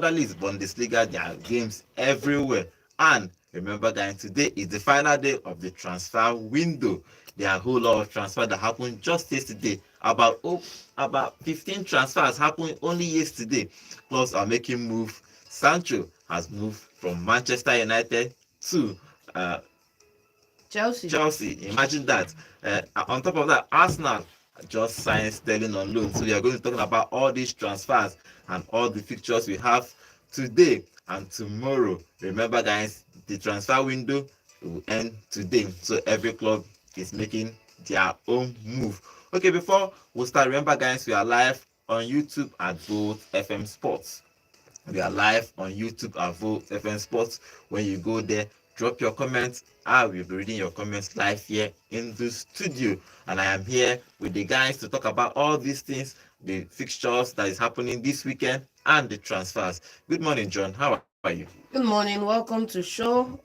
leagues, Bundesliga, there are games everywhere. And remember, guys, today is the final day of the transfer window. There are a whole lot of transfers that happened just yesterday. About 15 transfers happened only yesterday. Plus, are making move. Sancho has moved from Manchester United to uh, Chelsea. Chelsea. Imagine that. On top of that, Arsenal just signed Sterling on loan. So we are going to talk about all these transfers and all the fixtures we have today and tomorrow. Remember, guys, the transfer window will end today. So every club is making their own move. Okay, before we start, remember, guys, we are live on YouTube at Volt FM Sports. We are live on YouTube at Volt FM Sports. When you go there, drop your comments. I will be reading your comments live here in the studio. And I am here with the guys to talk about all these things, the fixtures that is happening this weekend and the transfers. Good morning, John. How are you? Good morning. Welcome to show.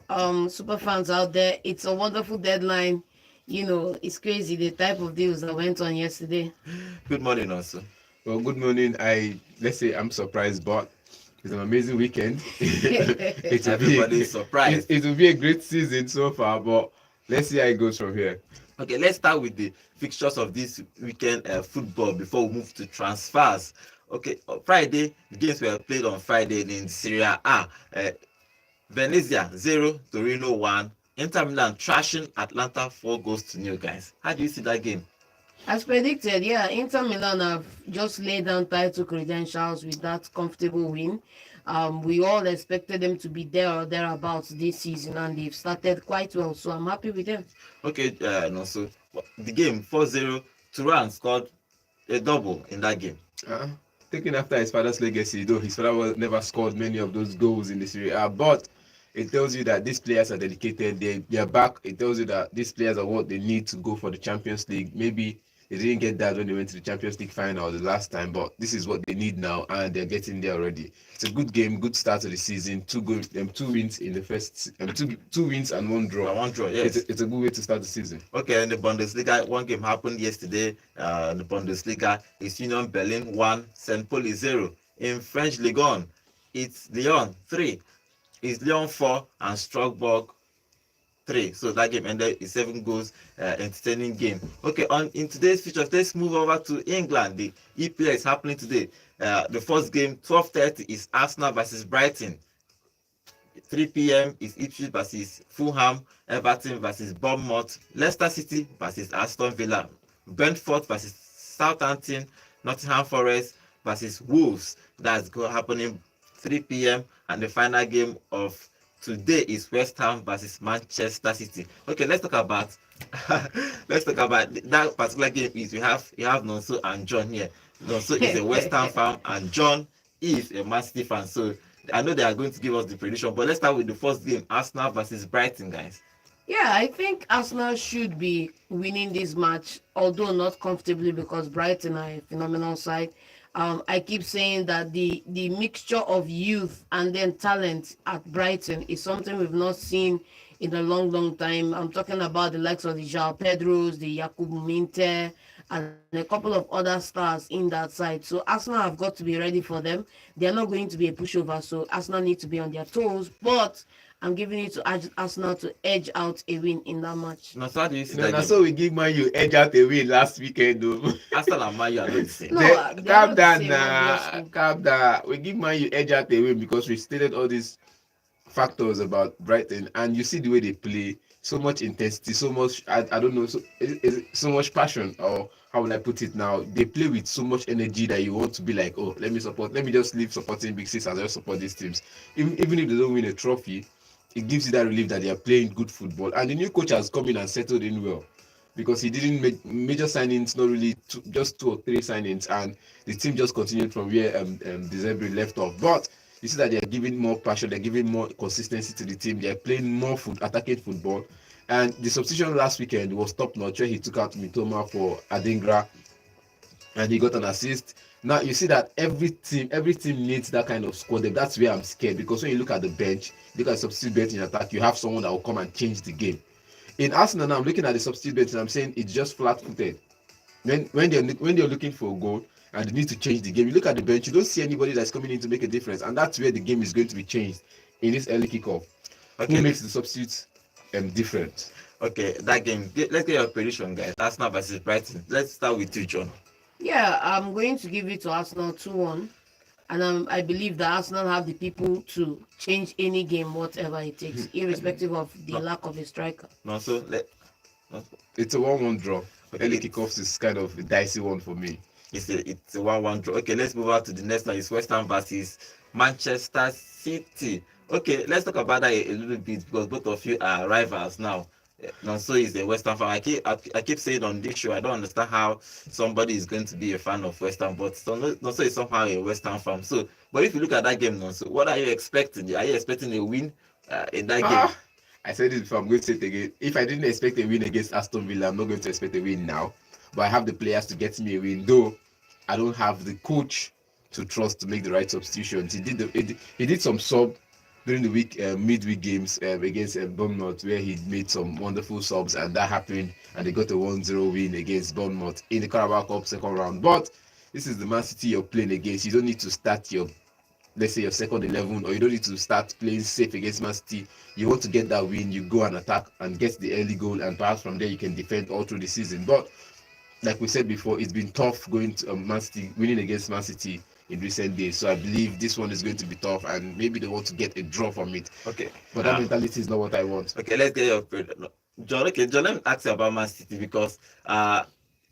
Super fans out there. It's a wonderful deadline. It's crazy the type of deals that went on yesterday. Good morning, also. Well, good morning. Let's say I'm surprised, but it's an amazing weekend. Everybody's surprised. It will be a great season so far, but let's see how it goes from here. Okay, let's start with the fixtures of this weekend football before we move to transfers. Okay, Friday, the games were played on Friday in Serie A. Venezia 0, Torino 1. Inter Milan trashing Atlanta 4-0, guys. How do you see that game? As predicted, yeah, Inter Milan have just laid down title credentials with that comfortable win. We all expected them to be there or thereabouts this season, and they've started quite well, so I'm happy with them. Okay, so the game 4-0, Turan scored a double in that game. Taking after his father's legacy, though his father never scored many of those goals in the Serie A, but it tells you that these players are dedicated. They are back. It tells you that these players are what they need to go for the Champions League. Maybe they didn't get that when they went to the Champions League final the last time, but this is what they need now, and they're getting there already. It's a good game, good start to the season. Two wins in the first, two wins and one draw. One draw, yes. It's a good way to start the season. Okay, in the Bundesliga, one game happened yesterday. In the Bundesliga, it's Union Berlin 1, St. Pauli 0. In French Ligue 1, it's Lyon 3. It's Lyon 4 and Strasbourg 3. So that game ended in 7 goals, entertaining game. Okay, in today's features, let's move over to England. The EPL is happening today. The first game, 12:30, is Arsenal versus Brighton. 3 p.m. is Ipswich versus Fulham, Everton versus Bournemouth, Leicester City versus Aston Villa, Brentford versus Southampton, Nottingham Forest versus Wolves. That's happening 3 p.m. and the final game of today is West Ham versus Manchester City. Okay, let's talk about that particular game. Is you have Nonso and John here. Nonso is a West Ham fan and John is a Man City fan. So I know they are going to give us the prediction, but let's start with the first game, Arsenal versus Brighton, guys. Yeah, I think Arsenal should be winning this match, although not comfortably because Brighton are a phenomenal side. I keep saying that the mixture of youth and then talent at Brighton is something we've not seen in a long time. I'm talking about the likes of the João Pedros, the Yakubu Minte, and a couple of other stars in that side. So Arsenal have got to be ready for them. They're not going to be a pushover, so Arsenal need to be on their toes. But I'm giving it to Arsenal to edge out a win in that match. No, so how do you see that game? So we give Man U edge out a win last weekend, though. Arsenal and Man U are not the same. No, Calm down, calm down. We give Man U edge out a win because we stated all these factors about Brighton, and you see the way they play. So much intensity, so much, I don't know, so much passion, or how would I put it now? They play with so much energy that you want to be like, oh, let me just leave supporting Big Six and just support these teams. Even if they don't win a trophy, it gives you that relief that they are playing good football. And the new coach has come in and settled in well because he didn't make major signings, not really, just 2 or 3 signings, and the team just continued from where Deserbi left off. But you see that they are giving more passion, they're giving more consistency to the team, they're playing more attacking football. And the substitution last weekend was top notch where he took out Mitoma for Adingra and he got an assist. Now you see that every team needs that kind of squad. That's where I'm scared, because when you look at the bench, look at the substitute bench in attack, you have someone that will come and change the game. In Arsenal now, I'm looking at the substitute bench and I'm saying it's just flat-footed. When they're looking for a goal, and they need to change the game. You look at the bench, you don't see anybody that's coming in to make a difference, and that's where the game is going to be changed in this early kickoff. Okay. Who makes the substitutes different? Okay, that game. Let's get your prediction, guys. Arsenal versus Brighton. Let's start with you, John. Yeah, I'm going to give it to Arsenal 2-1. And I believe that Arsenal have the people to change any game, whatever it takes, irrespective of the lack of a striker. No, so it's a 1-1 draw. Okay, Early kickoffs is kind of a dicey one for me. It's a 1-1 draw. Okay, let's move on to the next one. It's West Ham versus Manchester City. Okay, let's talk about that a little bit because both of you are rivals now. Nonso is a West Ham fan. I keep saying on this show, I don't understand how somebody is going to be a fan of West Ham, but Nonso is somehow a West Ham fan. So, but if you look at that game, Nonso, what are you expecting? Are you expecting a win in that game? I said it before, I'm going to say it again. If I didn't expect a win against Aston Villa, I'm not going to expect a win now. But I have the players to get me a win, though I don't have the coach to trust to make the right substitutions. He did some sub during the week, midweek games against Bournemouth, where he made some wonderful subs, and that happened, and they got a 1-0 win against Bournemouth in the Carabao Cup second round. But this is the Man City you're playing against. You don't need to start your, let's say, your second 11, or you don't need to start playing safe against Man City. You want to get that win, you go and attack and get the early goal, and perhaps from there you can defend all through the season. But like we said before, it's been tough going to Man City, winning against Man City in recent days. So I believe this one is going to be tough, and maybe they want to get a draw from it. Okay. But that mentality is not what I want. Okay, let's get your John. Okay, John, let me ask you about Man City because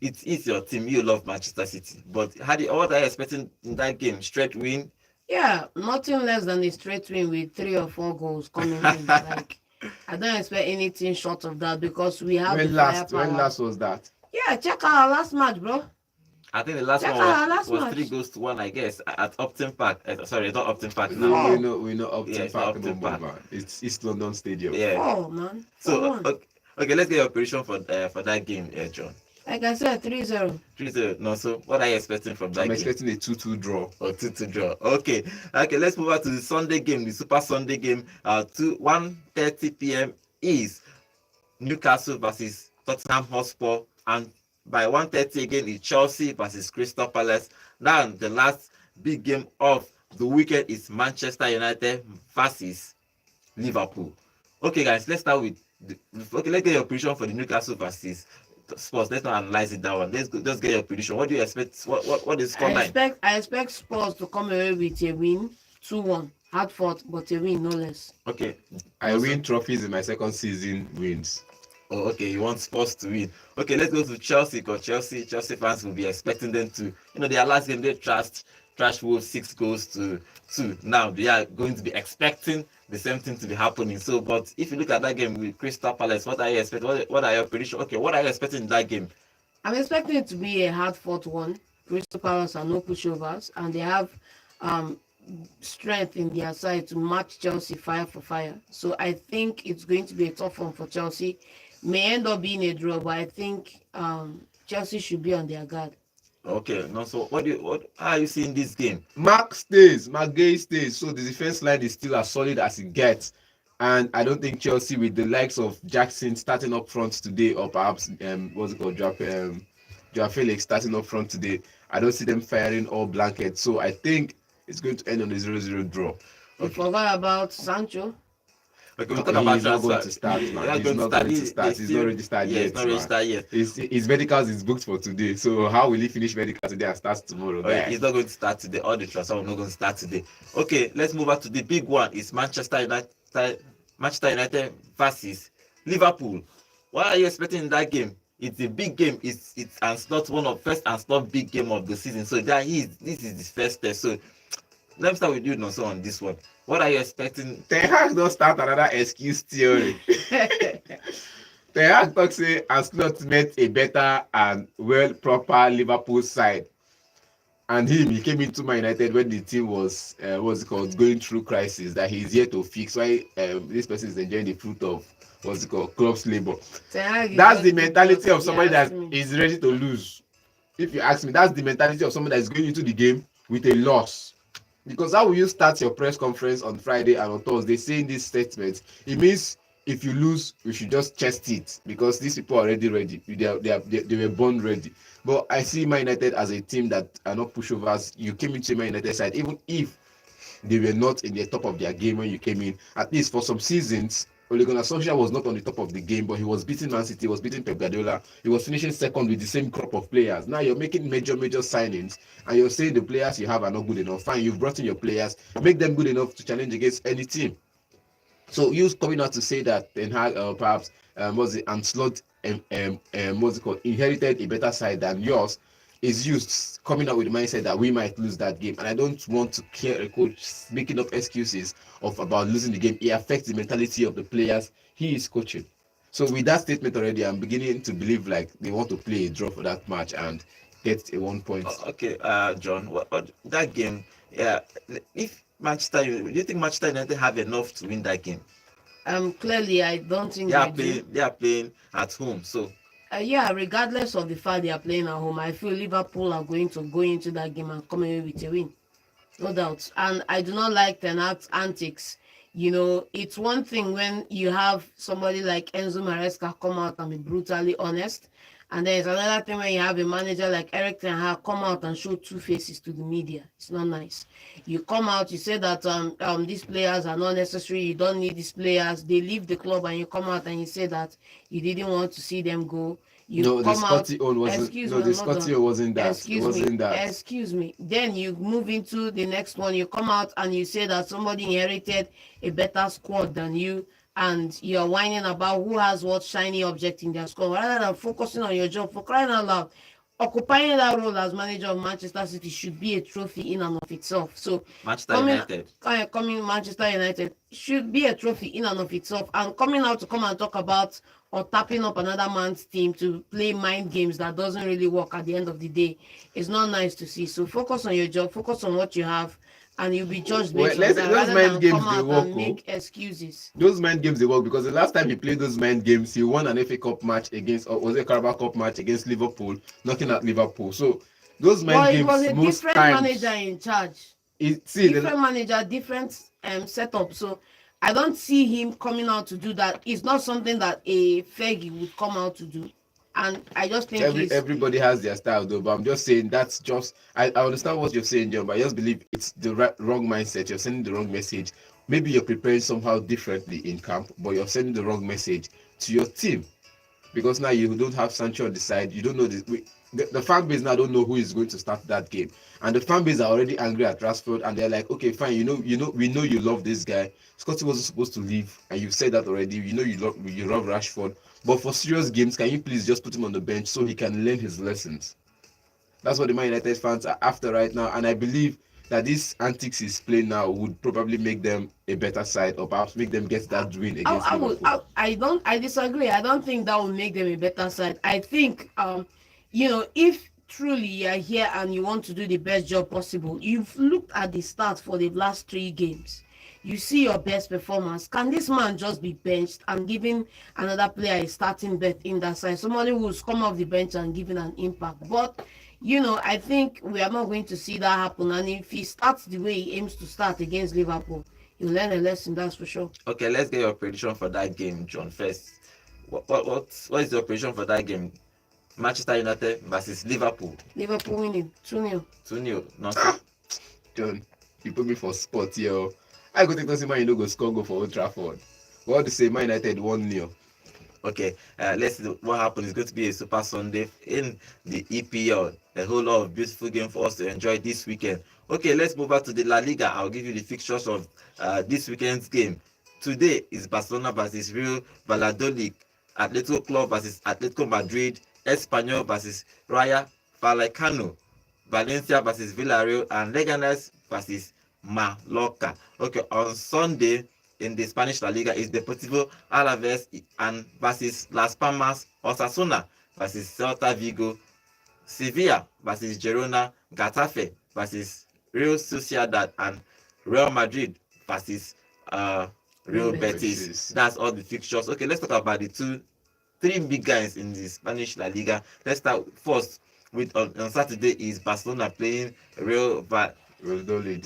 it is your team. You love Manchester City, but what are you expecting in that game? Straight win? Yeah, nothing less than a straight win with 3 or 4 goals coming in. Like, I don't expect anything short of that because we have When last was that? Yeah, check out our last match, bro. I think the last one was 3 goals to 1, I guess, at Upton Park. Sorry, not Upton Park now. We know Upton Park. Upton Park. It's East London Stadium. Yeah. Oh man. So okay, let's get your prediction for that game, John. Like I said, 3-0. 3-0. No, so what are you expecting from that I'm game? expecting a 2-2 draw. Or 2-2 draw. Okay, let's move on to the Sunday game, the Super Sunday game. 1:30 p.m. is Newcastle versus Tottenham Hotspur, and by 1:30 again is Chelsea versus Crystal Palace. Now the last big game of the weekend is Manchester United versus Liverpool. Okay, guys, let's start with let's get your prediction for the Newcastle versus Spurs. Let's not analyze it that one. Let's get your prediction. What do you expect? What is score line? I expect Spurs to come away with a win, 2-1. Hard fought, but a win no less. Okay. I win trophies in my second season wins. Oh, okay. You want Spurs to win. Okay, let's go to Chelsea because Chelsea fans will be expecting them to. Their last game they trashed Wolves 6 goals to 2. Now they are going to be expecting the same thing to be happening. So, but if you look at that game with Crystal Palace, what are you expecting? What are your predictions? Okay, what are you expecting in that game? I'm expecting it to be a hard fought one. Crystal Palace are no pushovers, and they have strength in their side to match Chelsea fire for fire. So I think it's going to be a tough one for Chelsea. May end up being a draw, but I think Chelsea should be on their guard. Okay, no. So how are you seeing this game? Mark Gay stays, so the defense line is still as solid as it gets, and I don't think Chelsea, with the likes of Jackson starting up front today, or perhaps Joao Felix starting up front today, I don't see them firing all blankets. So I think it's going to end on a 0-0 draw. We forgot about Sancho. Okay, we'll talk about he's not going to start, man. He's not going to start. He's not registered yet. He's not registered yet. His medicals is booked for today. So how will he finish medical today and start tomorrow? Okay, he's not going to start today. All the transfer are not going to start today. Okay, let's move on to the big one. It's Manchester United versus Liverpool. What are you expecting in that game? It's a big game. It's not one of first and not big game of the season. So this is the first test. So let me start with you, Nonso, on this one. What are you expecting? Ten Hag don't start another excuse theory. Ten Hag talks say has not met a better and proper Liverpool side, and he came into Man United when the team was going through crisis that he's here to fix. Why this person is enjoying the fruit of club's labor. That's the mentality of somebody that is ready to lose. If you ask me, that's the mentality of somebody that is going into the game with a loss. Because how will you start your press conference on Friday and on Thursday saying this statement? It means if you lose, we should just chest it because these people are already ready. They were born ready. But I see Man United as a team that are not pushovers. You came into Man United side, even if they were not in the top of their game when you came in. At least for some seasons, Ole Gunnar Solskjaer was not on the top of the game, but he was beating Man City, he was beating Pep Guardiola. He was finishing second with the same crop of players. Now you're making major signings, and you're saying the players you have are not good enough. Fine, you've brought in your players, make them good enough to challenge against any team. So you coming out to say that Ten Hag perhaps was it Ancelotti what's it called, inherited a better side than yours is used coming up with the mindset that we might lose that game. And I don't want to hear a coach making up excuses of about losing the game. It affects the mentality of the players he is coaching. So with that statement already, I'm beginning to believe like they want to play a draw for that match and get a 1 point. Okay, John, what that game? Yeah, if Manchester, do you think Manchester United have enough to win that game? Clearly, I don't think They are they do. playing. They are playing at home, so Yeah, regardless of the fact they are playing at home, I feel Liverpool are going to go into that game and come away with a win. No doubt. And I do not like Ten Hag's antics. You know, it's one thing when you have somebody like Enzo Maresca come out and be brutally honest. And then it's another thing when you have a manager like Eric Ten Hag come out and show two faces to the media. It's not nice. You come out, you say that these players are not necessary, you don't need these players, they leave the club, and you come out and you say that you didn't want to see them go. You No, the come out, Scotty own wasn't. excuse No, me, the hold Scotty on. own wasn't that. It Excuse wasn't me, that. excuse me. Then you move into the next one. You come out and you say that somebody inherited a better squad than you, and you're whining about who has what shiny object in their squad, rather than focusing on your job. For crying out loud, occupying that role as manager of Manchester City should be a trophy in and of itself. So Manchester coming, United. coming Manchester United should be a trophy in and of itself, and coming out to come and talk about or tapping up another man's team to play mind games that doesn't really work at the end of the day is not nice to see. So focus on your job, focus on what you have, and you'll be judged Well, based on let's that those rather mind than games come they out work. and make excuses. Those mind games they work because the last time he played those mind games, he won an FA Cup match against, or was it a Carabao Cup match against Liverpool, knocking at Liverpool. So those mind Well, it was games a most different times. manager in charge. See, Different manager, different setup. So I don't see him coming out to do that. It's not something that a Fergie would come out to do. And I just think everybody has their style though, but I'm just saying that's just I understand what you're saying, John, but I just believe it's the wrong mindset. You're sending the wrong message. Maybe you're preparing somehow differently in camp, but you're sending the wrong message to your team because now you don't have Sancho on the side. You don't know the fan base now don't know who is going to start that game, and the fan base are already angry at Rashford, and they're like, okay, fine, we know you love this guy. Scotty wasn't supposed to leave, and you've said that already. You know you love Rashford, but for serious games, can you please just put him on the bench so he can learn his lessons? That's what the Man United fans are after right now, and I believe that this antics he's playing now would probably make them a better side, or perhaps make them get that win against Liverpool. I disagree. I don't think that will make them a better side. I think if truly you're here and you want to do the best job possible, you've looked at the stats for the last 3 games. You see your best performance. Can this man just be benched and giving another player a starting bet in that side? Somebody who's come off the bench and given an impact. But I think we are not going to see that happen. And if he starts the way he aims to start against Liverpool, he'll learn a lesson, that's for sure. Okay, let's get your prediction for that game, John. First, what is your prediction for that game? Manchester United versus Liverpool. Liverpool winning 2-0. 2-0. Nothing. John, you put me for sport here. I go take to see Man United go score go for Old Trafford. What to say, Man United 1-0. Okay, let's see what happens. It's going to be a super Sunday in the EPL. A whole lot of beautiful game for us to enjoy this weekend. Okay, let's move back to the La Liga. I'll give you the fixtures of this weekend's game. Today is Barcelona versus Real Valladolid, Atletico Club versus Atletico Madrid, Espanyol versus Rayo Vallecano, Valencia versus Villarreal, and Leganes versus Mallorca. Okay, on Sunday in the Spanish La Liga is Deportivo Alaves and versus Las Palmas, Osasuna versus Celta Vigo, Sevilla versus Girona, Getafe versus Real Sociedad, and Real Madrid versus Real Betis. That's all the fixtures. Okay, let's talk about the 3 big guys in the Spanish La Liga. Let's start first with on Saturday is Barcelona playing Real Valladolid.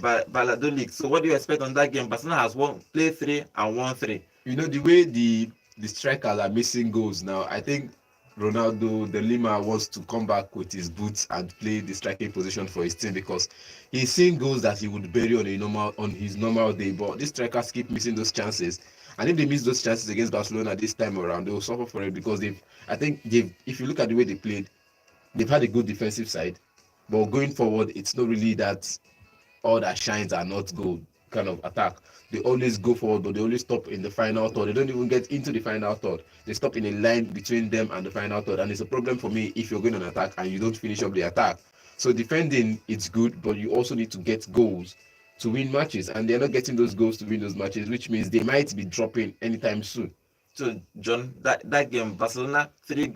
So what do you expect on that game? Barcelona has played 3 and won 3. You know the way the strikers are missing goals now. I think Ronaldo de Lima wants to come back with his boots and play the striking position for his team because he's seeing goals that he would bury on his normal day. But these strikers keep missing those chances, and if they miss those chances against Barcelona this time around, they will suffer for it because they've if you look at the way they played, they've had a good defensive side, but going forward, it's not really that all that shines are not gold kind of attack. They always go forward, but they always stop in the final third. They don't even get into the final third. They stop in a line between them and the final third, and it's a problem for me if you're going on attack and you don't finish up the attack. So defending it's good, but you also need to get goals to win matches, and they're not getting those goals to win those matches, which means they might be dropping anytime soon. So John, that game, Barcelona, three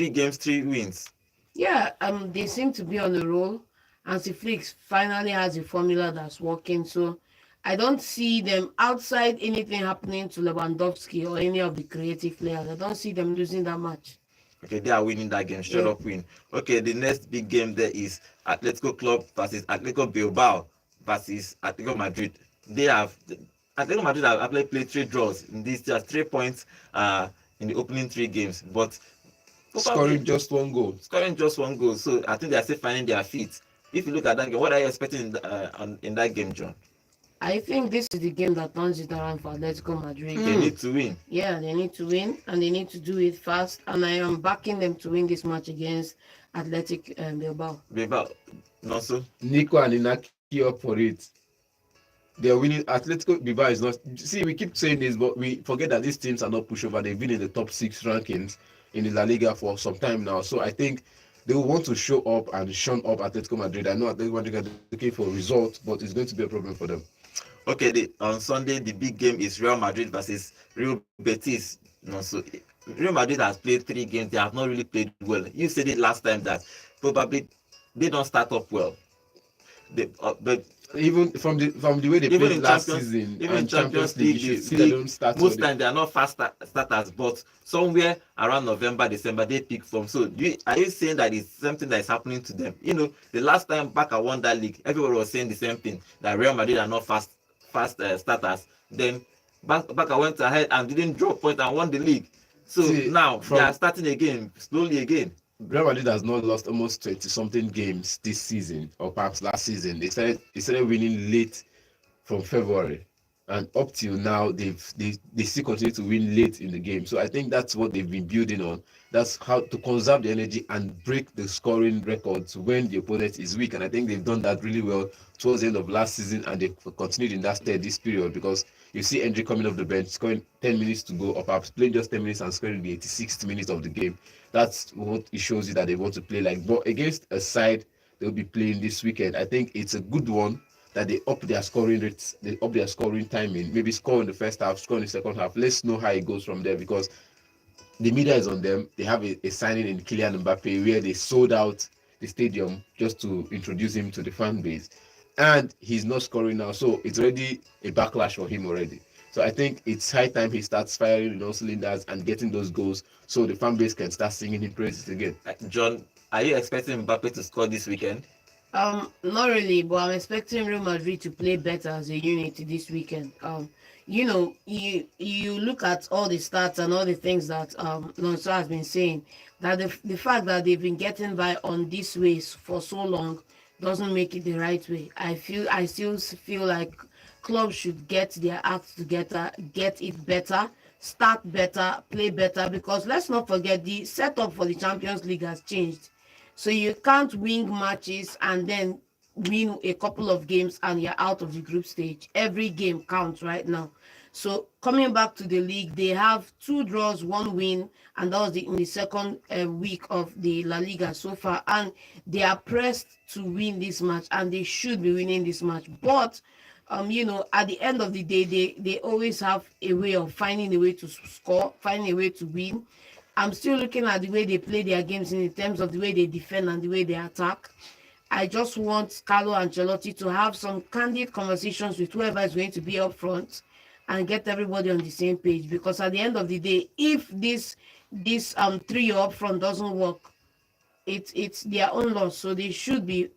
games, 3 wins. Yeah, they seem to be on the roll. Hansi Flick finally has a formula that's working. So I don't see them outside anything happening to Lewandowski or any of the creative players. I don't see them losing that much. Okay, they are winning that game, straight up win. Okay, the next big game there is Atletico Club versus Atletico Bilbao versus Atletico Madrid. They have Atletico Madrid have actually played 3 draws in these just 3 points in the opening 3 games, but Scoring just one goal. scoring just 1 goal. So I think they are still finding their feet. If you look at that game, what are you expecting in that game, John? I think this is the game that turns it around for Atletico Madrid. They need to win. Yeah, they need to win and they need to do it fast. And I am backing them to win this match against Athletic Bilbao. Bilbao, not so. Nico and Inaki up for it. They are winning. Atletico Bilbao is not. See, we keep saying this, but we forget that these teams are not pushover. They've been in the top 6 rankings in the La Liga for some time now. So I think they will want to show up and shun up Atletico Madrid. I know Atletico Madrid are looking for results, but it's going to be a problem for them. Okay, on Sunday the big game is Real Madrid versus Real Betis. No, so Real Madrid has played 3 games. They have not really played well. You said it last time that probably they don't start up well. But Even from the way they even played in last Champions, season even in and Champions League, you this see they league, don't start most well. times they are not fast starters, but somewhere around November, December, they pick from. So are you saying that it's something that is happening to them? You know, the last time back I won that league, everybody was saying the same thing, that Real Madrid are not fast starters. Then back I went ahead and didn't draw point and won the league. So See, now they are starting again, slowly again. Real Madrid has not lost almost 20-something games this season, or perhaps last season. They started winning late from February, and up till now they still continue to win late in the game. So I think that's what they've been building on. That's how to conserve the energy and break the scoring records when the opponent is weak. And I think they've done that really well towards the end of last season, and they've continued in that stead this period, because you see Endrick coming off the bench, scoring 10 minutes to go, or perhaps playing just 10 minutes and scoring the 86th minute of the game. That's what it shows you that they want to play like. But against a side they'll be playing this weekend, I think it's a good one that they up their scoring rates, they up their scoring timing. Maybe score in the first half, score in the second half. Let's know how it goes from there, because the media is on them. They have a signing in Kylian Mbappe where they sold out the stadium just to introduce him to the fan base, and he's not scoring now. So it's already a backlash for him already. So I think it's high time he starts firing in all cylinders and getting those goals, so the fan base can start singing his praises again. John, are you expecting Mbappe to score this weekend? Not really, but I'm expecting Real Madrid to play better as a unit this weekend. You know, you look at all the stats and all the things that Lonso has been saying, that the fact that they've been getting by on this way for so long doesn't make it the right way. I still feel like clubs should get their act together, get it better, start better, play better, because let's not forget the setup for the Champions League has changed. So you can't win matches and then win a couple of games and you're out of the group stage. Every game counts right now. So coming back to the league, they have 2 draws, 1 win, and that was in the second week of the La Liga so far. And they are pressed to win this match, and they should be winning this match. But you know, at the end of the day, they always have a way of finding a way to score, finding a way to win. I'm still looking at the way they play their games in terms of the way they defend and the way they attack. I just want Carlo Ancelotti to have some candid conversations with whoever is going to be up front and get everybody on the same page. Because at the end of the day, if this trio up front doesn't work, it's their own loss. So they should be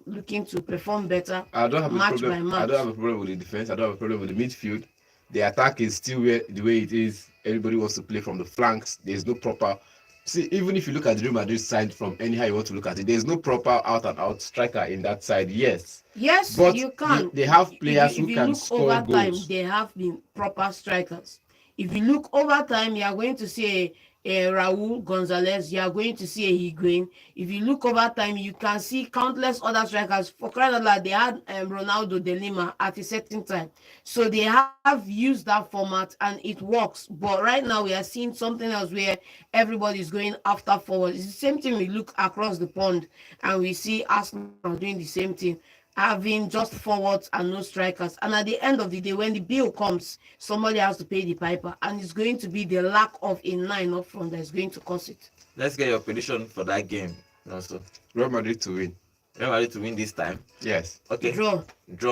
looking to perform better I don't have a match by problem. I match. don't have a problem with the defense. I don't have a problem with the midfield. The attack is still the way it is. Everybody wants to play from the flanks. There's no proper. See, even if you look at the Real Madrid side from anyhow you want to look at it, there's no proper out and out striker in that side. Yes, Yes, but you can. they have If players if who you can look score over time, goals. they have been proper strikers. If you look over time, you are going to see a Raul Gonzalez, you are going to see a Higuain. If you look over time, you can see countless other strikers. For crying out loud, they had Ronaldo de Lima at a certain time. So they have used that format and it works. But right now, we are seeing something else where everybody is going after forward. It's the same thing we look across the pond and we see Arsenal doing the same thing, having just forwards and no strikers. And at the end of the day, when the bill comes, somebody has to pay the piper, and it's going to be the lack of a nine up front that is going to cause it. Let's get your prediction for that game. Also, Real Madrid to win. Real Madrid to win this time. Yes. Okay. Draw.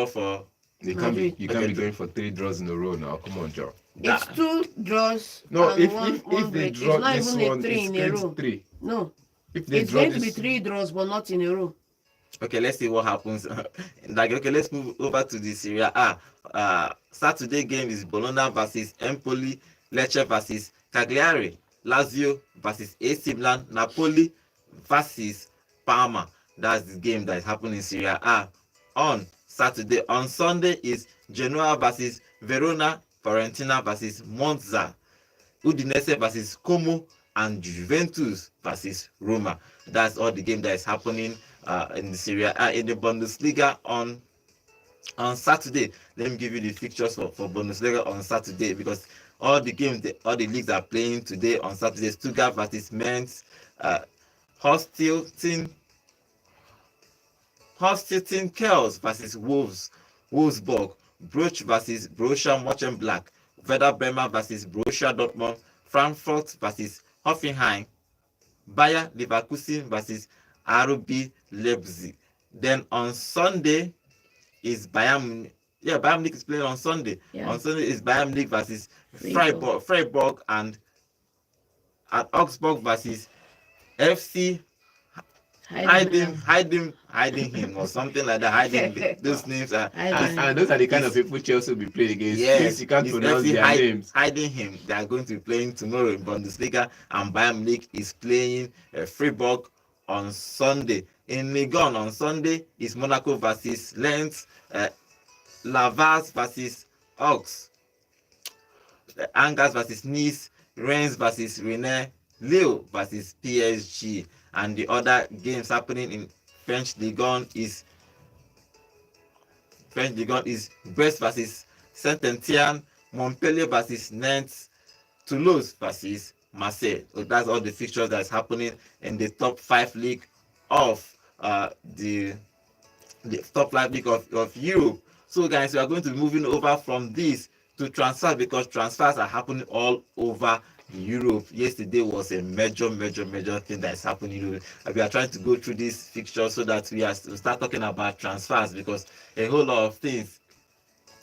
For They can't be. Madrid. You can't Okay. be going for 3 draws in a row now. Come on, Joe. It's that. 2 draws No, and if one they break. draw It's not this even one, a 3 it's in a going row. to 3. No, If they it's draw going to be this, 3 draws, but not in a row. Okay, let's see what happens. Okay, let's move over to the Serie A. Saturday game is Bologna versus Empoli, Lecce versus Cagliari, Lazio versus AC Milan, Napoli versus Parma. That's the game that is happening in Serie A on Saturday. On Sunday is Genoa versus Verona, Fiorentina versus Monza, Udinese versus Como, and Juventus versus Roma. That's all the game that is happening in the Serie A. In the Bundesliga on Saturday. Let me give you the fixtures for Bundesliga on Saturday, because all the games, all the leagues are playing today on Saturday. Stuttgart versus Mainz, Holstein Kiels versus Wolfsburg, Bruch versus Borussia Mönchengladbach, Werder Bremen versus Borussia Dortmund, Frankfurt versus Hoffenheim, Bayer Leverkusen versus RB Leipzig. Then on Sunday is Bayern Munich is playing on Sunday. Yeah. On Sunday is Bayern Munich versus Freiburg. Freiburg, and Augsburg versus FC hiding him or something like that. Hiding those names are and those are the kind of people Chelsea will be playing against. yes, Since you can't it's pronounce FC their names. hiding him. They are going to be playing tomorrow in Bundesliga, and Bayern Munich is playing Freiburg on Sunday. In Ligue 1 on Sunday is Monaco versus Lens, Lavas versus Auxerre, Angers versus Nice, Rennes versus Rennes, Lille versus PSG. And the other games happening in French Ligue 1 is Brest versus Saint-Etienne, Montpellier versus Nantes, Toulouse versus Marseille. So that's all the fixtures that's happening in the top 5 league of the top 5 league of Europe. So guys, we are going to be moving over from this to transfers, because transfers are happening all over Europe. Yesterday was a major thing that is happening. We are trying to go through this fixture so that we start talking about transfers, because a whole lot of things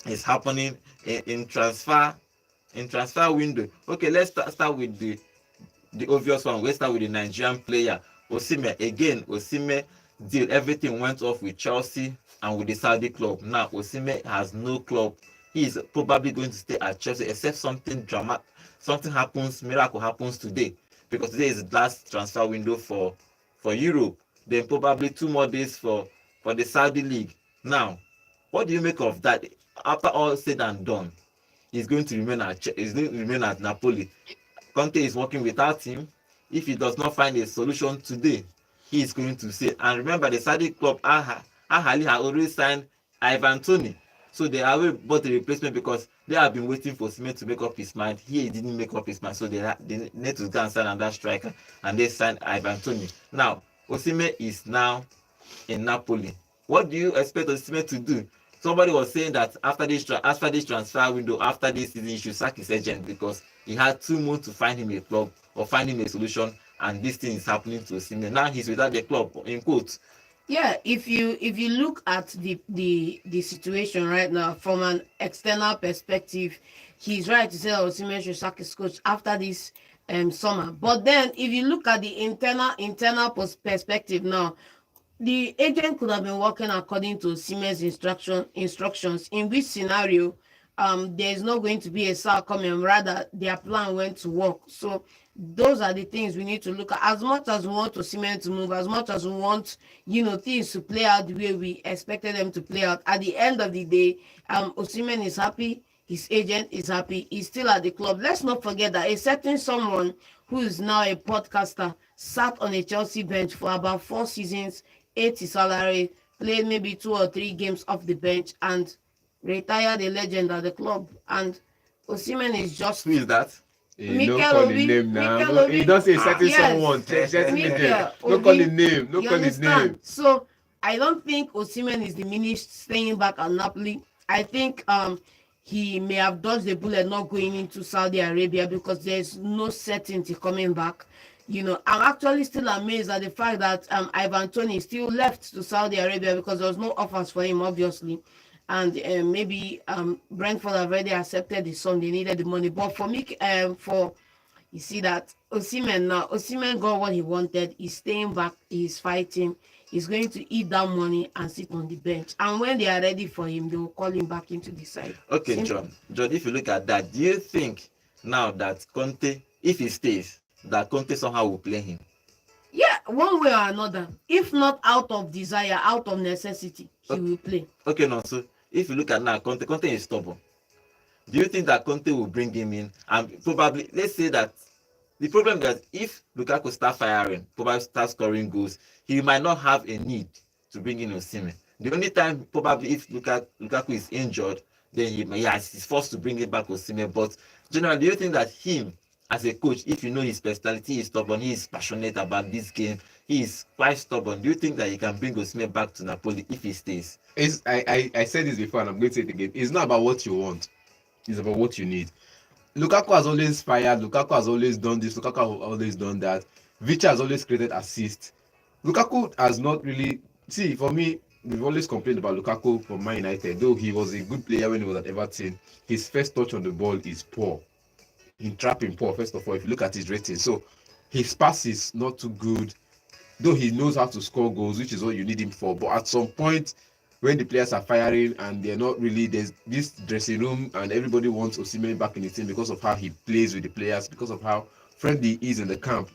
is happening in transfer window. Okay, let's start with the obvious one. Let's start with the Nigerian player Osimhen. Again, Osimhen deal, everything went off with Chelsea and with the Saudi club. Now Osimhen has no club. He is probably going to stay at Chelsea except something happens, miracle happens today, because today is the last transfer window for Europe. Then probably 2 more days for the Saudi league. Now, what do you make of that? After all said and done, he's going to remain at Napoli. Conte is working without him. If he does not find a solution today, he is going to say. And remember, the Saudi club Al Ahly had already signed Ivan Toney. So they already bought a replacement, because they have been waiting for Osimhen to make up his mind. He didn't make up his mind, so they need to go and sign another striker, and they signed Ivan Toney. Now Osimhen is now in Napoli. What do you expect Osimhen to do? Somebody was saying that after this transfer window, after this season, he should sack his agent, because he had 2 months to find him a club or find him a solution, and this thing is happening to Osimhen. Now he's without the club, in quotes. Yeah, if you look at the situation right now from an external perspective, he's right to say that Osimhen should sack his coach after this summer. But then if you look at the internal perspective now, the agent could have been working according to Osimhen's instructions, in which scenario there's not going to be a star coming, rather their plan went to work. So those are the things we need to look at. As much as we want Osimhen to move, as much as we want, things to play out the way we expected them to play out, at the end of the day, Osimhen is happy, his agent is happy, he's still at the club. Let's not forget that a certain someone who is now a podcaster sat on a Chelsea bench for about 4 seasons, ate his salary, played maybe 2 or 3 games off the bench, and retired a legend at the club. And Osimhen is just... Who is that? No call his name now. He don't say certain someone. No call his name. No call his name. So I don't think Osimhen is diminished staying back at Napoli. I think he may have dodged the bullet not going into Saudi Arabia because there's no certainty coming back. I'm actually still amazed at the fact that Ivan Toney still left to Saudi Arabia because there was no offers for him, obviously. And maybe Brentford have already accepted the sum. They needed the money. But for me, you see that Osimhen got what he wanted. He's staying back. He's fighting. He's going to eat that money and sit on the bench. And when they are ready for him, they will call him back into the side. Okay, John, if you look at that, do you think now that Conte, if he stays, that Conte somehow will play him? Yeah, one way or another. If not out of desire, out of necessity, he will play. Okay, no, so if you look at now, Conte is stubborn. Do you think that Conte will bring him in? And probably, let's say that the problem is that if Lukaku start firing, probably start scoring goals, he might not have a need to bring in Osimhen. The only time probably if Lukaku is injured, then he's forced to bring it back Osimhen. But generally, do you think that him as a coach, if you know his personality, is stubborn, he is passionate about this game, he is quite stubborn, do you think that he can bring Osimhen back to Napoli if he stays? I said this before and I'm going to say it again. It's not about what you want. It's about what you need. Lukaku has always fired. Lukaku has always done this. Lukaku has always done that. Vicha has always created assists. Lukaku has not really... See, for me, we've always complained about Lukaku from Man United. Though he was a good player when he was at Everton, his first touch on the ball is poor. In trapping poor, first of all, if you look at his rating. So, his pass is not too good. Though he knows how to score goals, which is what you need him for. But at some point, when the players are firing and they're not really, there's this dressing room and everybody wants Osimhen back in the team because of how he plays with the players, because of how friendly he is in the camp.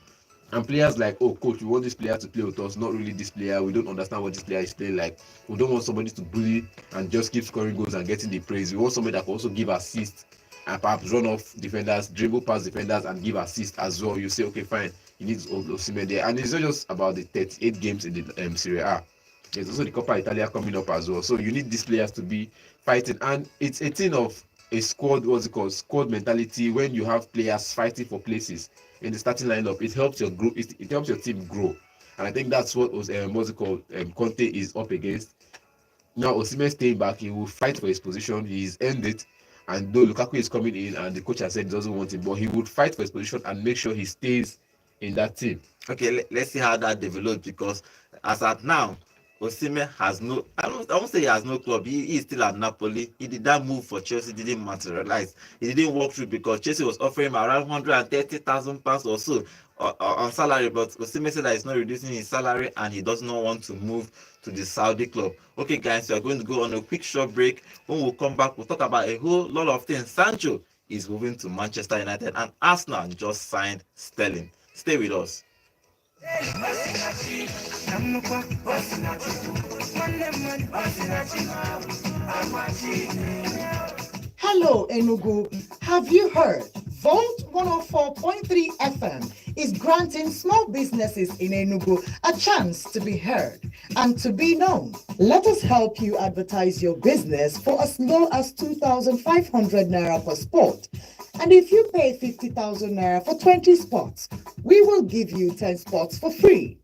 And players like, oh, coach, we want this player to play with us, not really this player. We don't understand what this player is playing like. We don't want somebody to bully and just keep scoring goals and getting the praise. We want somebody that can also give assists and perhaps run off defenders, dribble past defenders and give assists as well. You say, okay, fine, you need Osimhen there. And it's not just about the 38 games in the Serie A. There's also the Coppa Italia coming up as well. So you need these players to be fighting. And it's a thing of a squad, squad mentality. When you have players fighting for places in the starting lineup, it helps your group. It helps your team grow. And I think that's what Conte is up against. Now Osimhen staying back, he will fight for his position. He's earned it. And though Lukaku is coming in and the coach has said he doesn't want him, but he would fight for his position and make sure he stays in that team. Okay, let's see how that develops, because as at now, Osimhen has no, I won't say he has no club. He is still at Napoli. He did that move for Chelsea, didn't materialize. He didn't walk through because Chelsea was offering him around £130,000 or so on salary. But Osimhen said that he's not reducing his salary and he does not want to move to the Saudi club. Okay, guys, we are going to go on a quick short break. When we come back, we'll talk about a whole lot of things. Sancho is moving to Manchester United and Arsenal just signed Sterling. Stay with us. Hello, Enugu. Have you heard? Volt 104.3 FM is granting small businesses in Enugu a chance to be heard and to be known. Let us help you advertise your business for as low as 2,500 naira per spot. And if you pay 50,000 naira for 20 spots, we will give you 10 spots for free.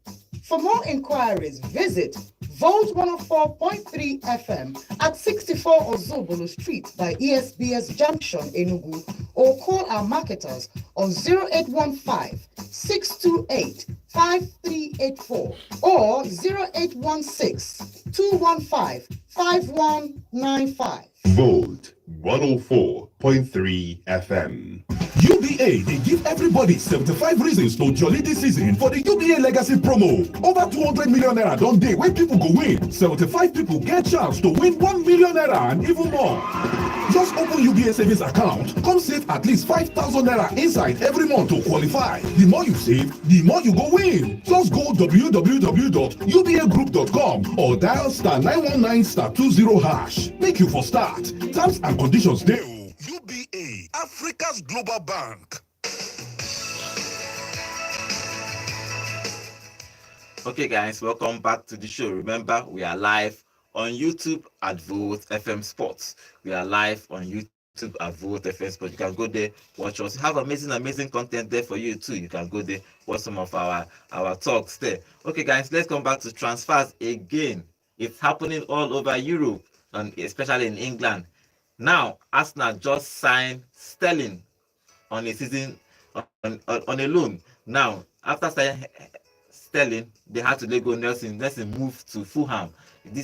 For more inquiries, visit Volt 104.3 FM at 64 Ozobolo Street by ESBS Junction, Enugu, or call our marketers on 0815 628 5384 or 0816 215 5195. Volt 104.3 FM. UBA, they give everybody 75 reasons to jolly this season for the UBA Legacy promo. Over 200 million naira don day where people go win. 75 people get chance to win 1 million naira and even more. Just open UBA savings account, come save at least 5,000 naira inside every month to qualify. The more you save, the more you go win. Just go www.ubagroup.com or dial *919*20#. Make you for start. Terms and conditions dey. UBA, Africa's Global Bank. Okay, guys, welcome back to the show. Remember, we are live on YouTube at Volt FM Sports. We are live on YouTube at Volt FM Sports. You can go there, watch us. We have amazing content there for you too. You can go there, watch some of our talks there. Okay, guys, let's come back to transfers again. It's happening all over Europe and especially in England. Now, Arsenal just signed Sterling on a season on a loan. Now, after signing Sterling, they had to let go Nelson. Nelson moved to Fulham.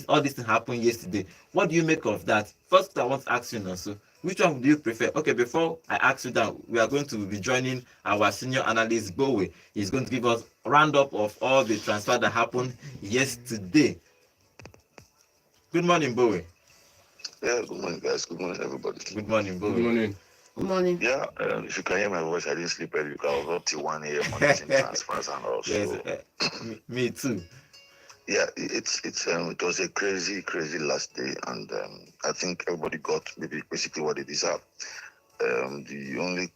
All this thing happened yesterday. What do you make of that? First, I want to ask you, also, which one do you prefer? Okay, before I ask you that, we are going to be joining our senior analyst, Bowie. He's going to give us a roundup of all the transfer that happened yesterday. Good morning, Bowie. Yeah, good morning, guys. Good morning, everybody. Good morning, Bowie. Good morning. Good morning. Yeah, if you can hear my voice, I didn't sleep early because I was up till 1 a.m. on the team transfers and all. Yes, So, me too. yeah, it was a crazy last day, and I think everybody got maybe basically what they deserve. The only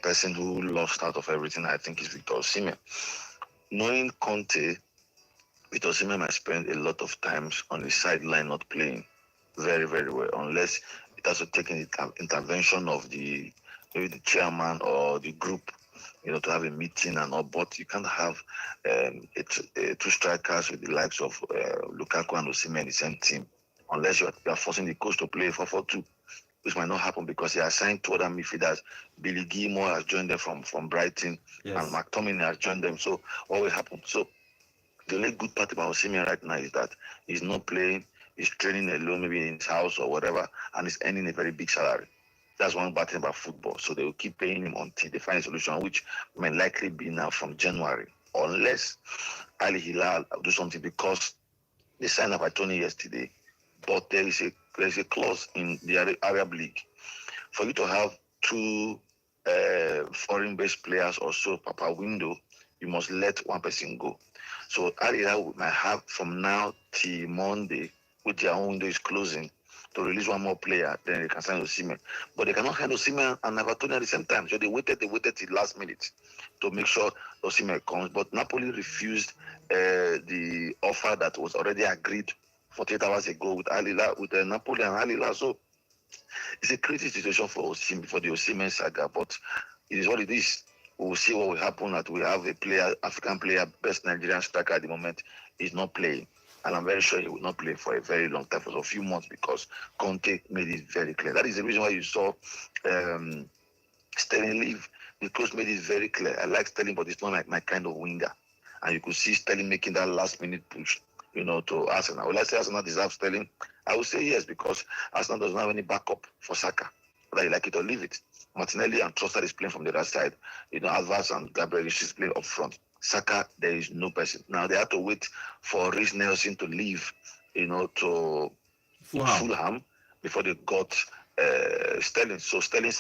person who lost out of everything, I think, is Victor Osimhen. Knowing Conte, Victor Osimhen might spend a lot of times on the sideline not playing very well, unless it has to take an intervention of maybe the chairman or the group, to have a meeting and all. But you can't have two strikers with the likes of Lukaku and Osimhen in the same team, unless you are forcing the coach to play 4-4-2, which might not happen because he has signed two other midfielders. Billy Gilmore has joined them from Brighton, Yes. and McTominay has joined them. So what will happen? So the only good part about Osimhen right now is that he's not playing. He's training alone, maybe in his house or whatever, and he's earning a very big salary. That's one bad thing about football. So they will keep paying him until they find a solution, which may likely be now from January, unless Al Hilal do something, because they signed up Tony yesterday. But there is a clause in the Arab League for you to have two foreign-based players or so per window. You must let one person go. So Al Hilal might have from now till Monday, which their own window is closing, to release one more player, then they can sign Osimhen. But they cannot handle Osimhen and Everton at the same time. So they waited till last minute to make sure Osimhen comes. But Napoli refused the offer that was already agreed 48 hours ago with Napoli and Al Hilal. So it's a crazy situation for the Osimhen saga, but it is what it is. We will see what will happen. That we have a player, African player, best Nigerian striker at the moment, is not playing. And I'm very sure he will not play for a very long time, for a few months, because Conte made it very clear. That is the reason why you saw Sterling leave. The coach made it very clear. I like Sterling, but it's not like my kind of winger. And you could see Sterling making that last-minute push, to Arsenal. Will I say Arsenal deserves Sterling? I would say yes, because Arsenal doesn't have any backup for Saka. Whether you like it or leave it. Martinelli and Trossard is playing from the other side. Alvarez and Gabriel is playing up front. Saka, there is no person. Now they have to wait for Reece Nelson to leave, to Fulham before they got Sterling. So Sterling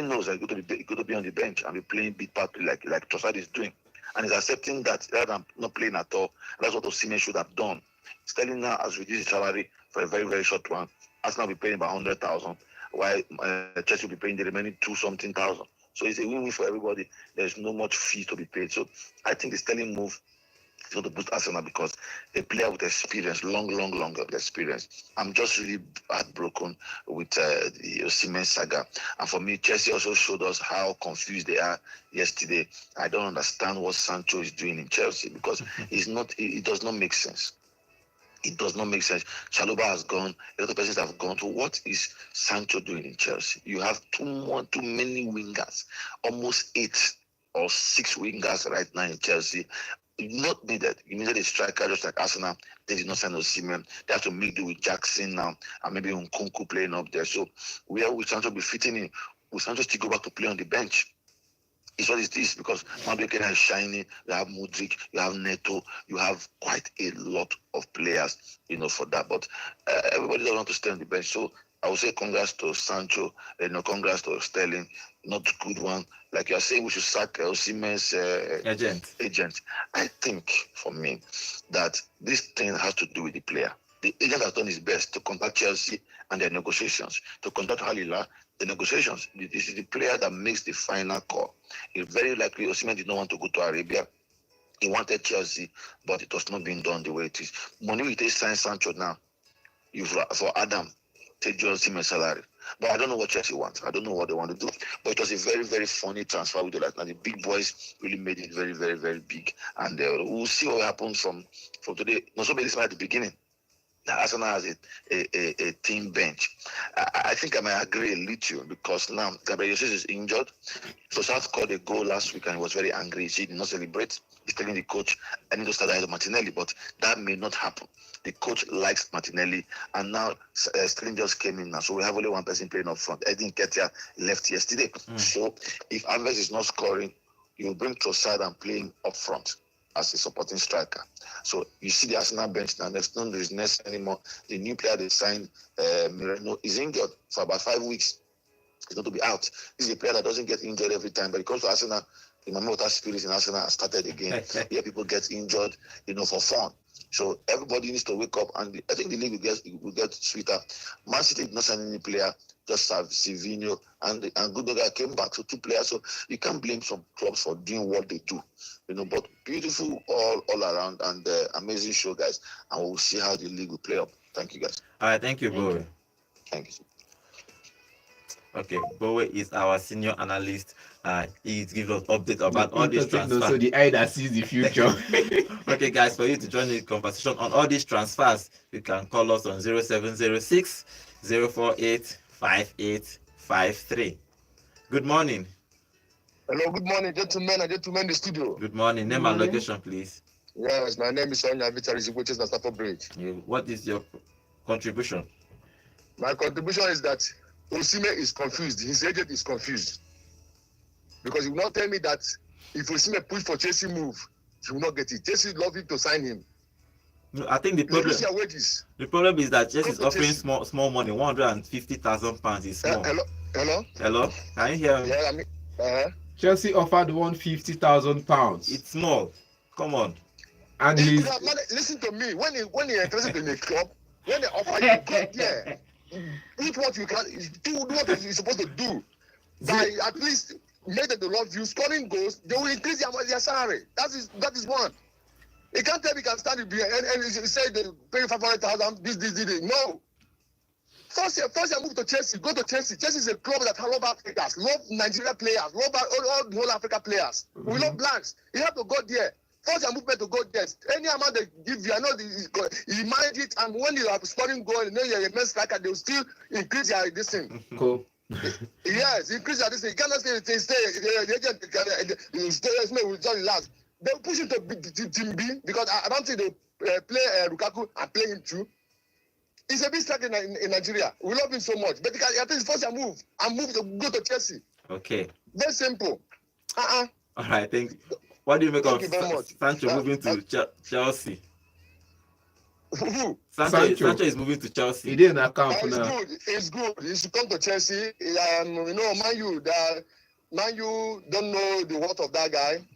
knows that he's going to be on the bench and be playing big part like Trossard is doing. And he's accepting that rather than not playing at all. That's what Osimhen should have done. Sterling now has reduced his salary for a very, very short one. Arsenal will be paying about 100,000, while Chelsea will be paying the remaining 2-something thousand. So it's a win-win for everybody. There's no much fee to be paid. So I think the Sterling move is going to boost Arsenal, because a player with experience, long experience. I'm just really heartbroken with the Osimhen saga. And for me, Chelsea also showed us how confused they are yesterday. I don't understand what Sancho is doing in Chelsea, because it does not make sense. It does not make sense. Chalobah has gone. A lot of persons have gone. So what is Sancho doing in Chelsea? You have too many wingers, almost 8 or 6 wingers right now in Chelsea. Not needed. You needed a striker just like Arsenal. They did not sign Osimhen. They have to make do with Jackson now, and maybe Nkunku playing up there. So where will Sancho be fitting in? Will Sancho still go back to play on the bench? It's what it is, because Madueke is shining. You have Mudryk, you have Neto, you have quite a lot of players, for that. But everybody doesn't want to stay on the bench. So I would say congrats to Sancho, congrats to Sterling. Not a good one. Like you're saying, we should sack Osimhen's agent. I think, for me, that this thing has to do with the player. The agent has done his best to contact Chelsea and their negotiations, to contact Al Hilal, the negotiations. This is the player that makes the final call. It's very likely Osimhen did not want to go to Arabia. He wanted Chelsea, but it was not being done the way it is. Money will take sign Sancho now. For Adam, take Osimhen's salary. But I don't know what Chelsea wants. I don't know what they want to do. But it was a very, very funny transfer with the like. Now the big boys really made it very, very, very big. And we'll see what happens from today. Not so many at the beginning. Arsenal has a team bench. I think I might agree a little because now Gabriel Jesus is injured. So South scored a goal last week and he was very angry. He did not celebrate. He's telling the coach, I need to start ahead of Martinelli, but that may not happen. The coach likes Martinelli, and now Sterling just came in now. So we have only one person playing up front. Edin Ketia left yesterday. So if Alves is not scoring, you will bring Trossard and play him up front as a supporting striker. So you see the Arsenal bench now. There's no business anymore. The new player they signed, Moreno, is injured for about 5 weeks. He's going to be out. This is a player that doesn't get injured every time, but it comes to Arsenal. The Mamota spirit in Arsenal has started again. Here people get injured, for fun. So everybody needs to wake up, and I think the league will get sweeter. Man City did not sign any player, just have Silvinho and Gundogan came back. So 2 players. So you can't blame some clubs for doing what they do. But beautiful all around, and amazing show, guys. And we'll see how the league will play up. Thank you, guys. All right, thank you, Bowie. Thank you. Okay, Bowie is our senior analyst. He gives us updates about all these transfers. So the eye that sees the future. Okay, guys, for you to join the conversation on all these transfers, you can call us on 0706 048 5853. Good morning. Hello, good morning, gentlemen and gentlemen in the studio. Good morning. Name and location, please. Yes, my name is Sonia Vitaris Ibuches na Stafford Bridge. What is your contribution? My contribution is that Osimhen is confused. His agent is confused. Because he will not tell me that if Osimhen push for Chelsea move, he will not get it. Chelsea love him to sign him. No, I think the problem is that Chelsea is offering small money. £150,000 is small. Hello. Can you hear me? Yeah, Chelsea offered £150,000. It's small. Come on. And listen to me. When you're interested in a club, when they offer you, go there. Eat what you can. Do what you're supposed to do. By at least make them love you. Scoring goals, they will increase their salary. That is one. He can't tell me can stand it and say they pay 500,000. This. No. First year move to Chelsea. Go to Chelsea. Chelsea is a club that love Africans, love Nigeria players, love all the whole Africa players. Mm-hmm. We love blanks. You have to go there. First year movement to go there. Any amount they give you, I know you manage it, and when you are scoring goal, you know you're a main striker, they will still increase your this thing. Cool. Yes, increase your this thing. You cannot stay the agent stay will just relax. They will push him to team B because I don't think they play Lukaku and play him too. He's a big striker in Nigeria. We love him so much. But I think first year move to go to Chelsea. Okay. Very simple. All right, thank you. What do you make of Sancho moving to Chelsea? Sancho is moving to Chelsea. He didn't account now. It's good. He should come to Chelsea. Man U don't know the worth of that guy.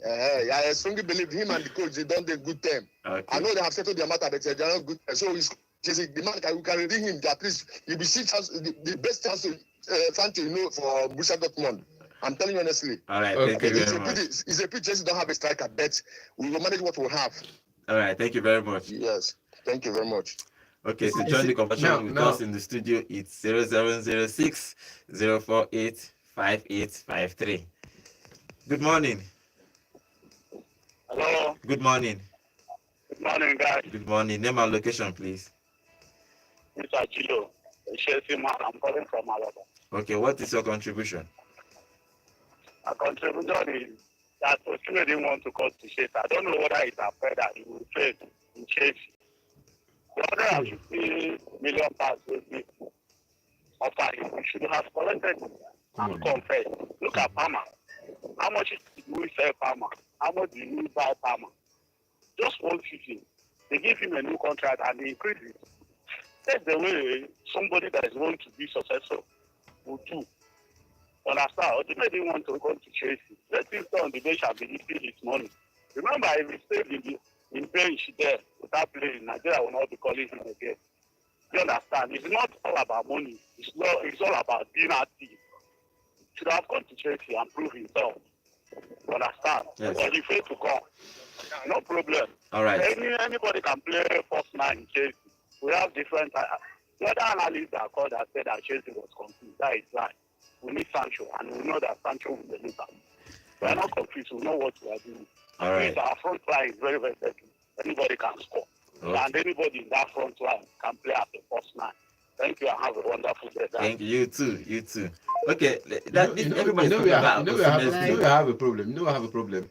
I strongly believe him and the coach, they don't do good term. Okay. I know they have settled their matter, but they're not good. So the man can read him. At least you'll be the best chance to Sancho, for Borussia Dortmund. I'm telling you honestly. All right, thank you very much. It's a pity Chelsea don't have a striker, but we will manage what we have. All right, thank you very much. Yes, thank you very much. Okay, so join the conversation with us in the studio. It's 0706 048 5853. Good morning. Hello. Good morning. Good morning, guys. Good morning. Name and location, please. Mr. Chilo, Chelsea man. I'm calling from Alabama. Okay, what is your contribution? My contribution is that Osimhen didn't want to cut to Chelsea. I don't know whether it's afraid that he will trade in Chelsea. The £150 million offer him. We should have collected and compared. Look at Palmer. How much did we sell Palmer? How much did we buy Palmer? Just 150. They give him a new contract and they increase it. That's the way somebody that is going to be successful will do. Understand? Ultimately, want to go to Chelsea. Let him stay on the bench and be eating his money. Remember, if he stayed in bench there without playing, Nigeria will not be calling him again. You understand? It's not all about money. It's all about being active. He should have gone to Chelsea and prove himself. You understand? Yes. But he failed to come. No problem. All right. Anybody can play first nine in Chelsea. We have different. The other analysts that called that said that Chelsea was confused. That is right. We need Sancho, and we know that Sancho will deliver. We are not confused. We know what we are doing. All right. Our front line is very, very deadly. Anybody can score. Okay. And anybody in that front line can play as the first nine. Thank you and have a wonderful day. Thank you. You too. You too. Okay. You Everybody. know we have a problem. You know I have a problem.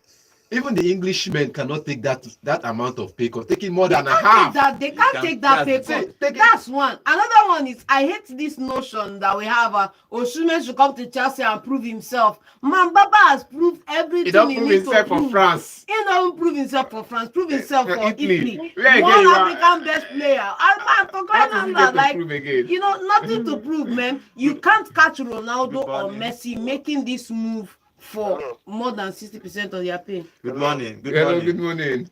Even the Englishmen cannot take that amount of pay cut. Taking more than a half. They can't take that pay cut. That's one. Another one is I hate this notion that we have Osimhen should come to Chelsea and prove himself. Man, Baba has proved everything He don't he prove needs to himself prove. for France. He don't prove himself for France. Prove himself for Italy. Where One again you are? African best player. For crying out loud, like again? you know, nothing to prove, man. You can't catch Ronaldo or Everybody. Messi making this move for more than 60% of their pay. Good morning. Good Hello, morning. good morning.